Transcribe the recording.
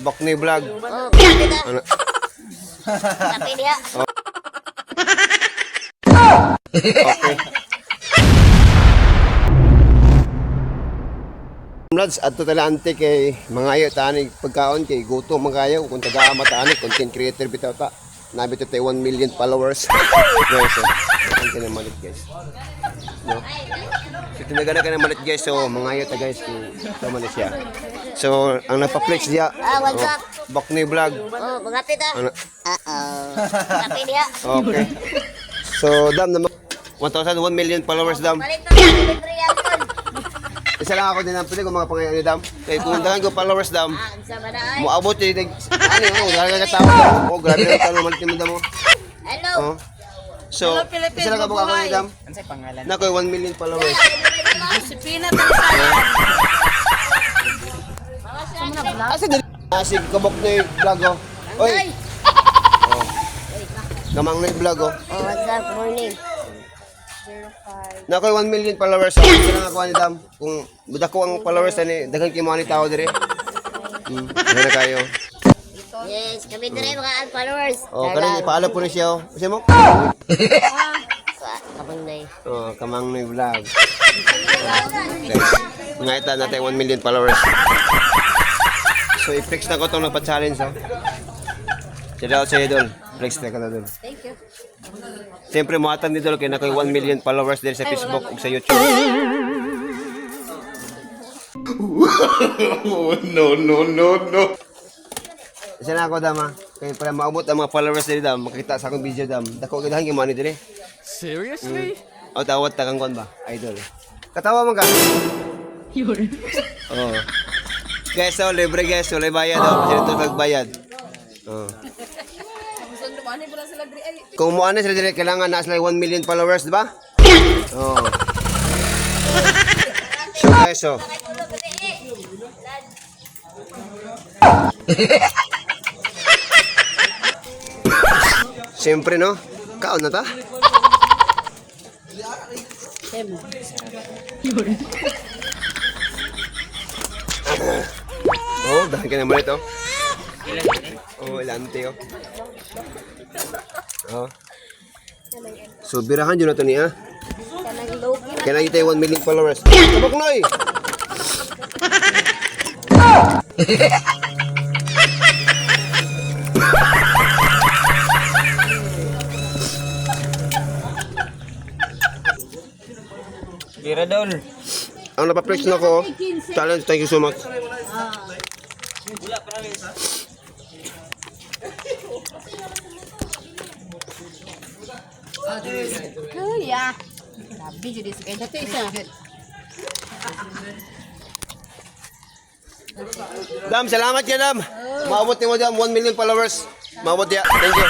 Bakni vlog. Oh, kita. Ano? Tapi dia. Okay. Lads, ato tala ante kay mga ayo tanig pagkaon kay guto magayo kung taga mataani content creator bitaw ta. Nabi to 1 million followers. Guys, ang kinamalit guys. No? So tinagana ka na malit guys, so mga ayo ta guys kung tama na siya. So ang nagpa-flex diya. What's up? Bakni vlog. Oh, mengapit ah. Ano? Tapi dia. Okay. So dam na 1,000 1 million followers dam. Balik to libre yan kon. Isa lang ako din ang pili kung mga pangayon ni dam. Kay kung dagan ko followers dam. Sa mana ay. Moabot yung grabe ka tao dam. Oh, grabe ka tao malit mo dam. Hello. Oh. So, isa lang ako ako ni dam. Ansay pangalan? Na ko 1 million followers. Josepina Tansaya. Asa dili? Asig kabok na yung vlog oh. Oy. Oh. Gamang na yung vlog oh. Oh, what's up? Morning. Na ko 1 million followers. So, isa lang ako ni dam. Kung budak ko ang followers ni dagan kay mo ni tao dire. Ano na kayo? Yes, kami dire mga followers. Oh, karon ipaalam po na siya oh. Kasi mo? Kabang nay. Oh, kamang na yung vlog. Guys, ngayon natin 1 million followers. So, i-flex na ko itong nagpa-challenge, ha? Shout out sa iyo, Dol. Flex na ka na, Dol. Thank you. Siyempre, muatan ni Dol, kaya na ko'y 1 million followers din sa Facebook o sa YouTube. No. Isa na ako, Dam, ha? Kaya para maabot ang mga followers din, Dam, makita sa akong video, Dam. Dako, ganahan yung money din, eh. Seriously? O, tawad, takangkon ba? Idol. Katawa mo ka? Yun. Oo. Guys, so, libre guys. Wala bayad oh. Kasi ito nagbayad. Oh. Kung mo ano sila dire, kailangan na sila 1 million followers, di ba? Oh. So guys, so. Siyempre, no? Kaon na ta? Yun. Oh, dahil ka naman ito. Oh, ilante oh. Oh. So, birahan dyan na ito niya. Kaya nakita yung 1 million followers. Tabak na eh! Gira Dol. Ang napaplex na ko, challenge, thank you so much. Ya. Sabi jadi sekali dati isa. Dam, salamat ya Dam. Maabot ni mo Dam, 1 million followers. Maabot ya, thank you.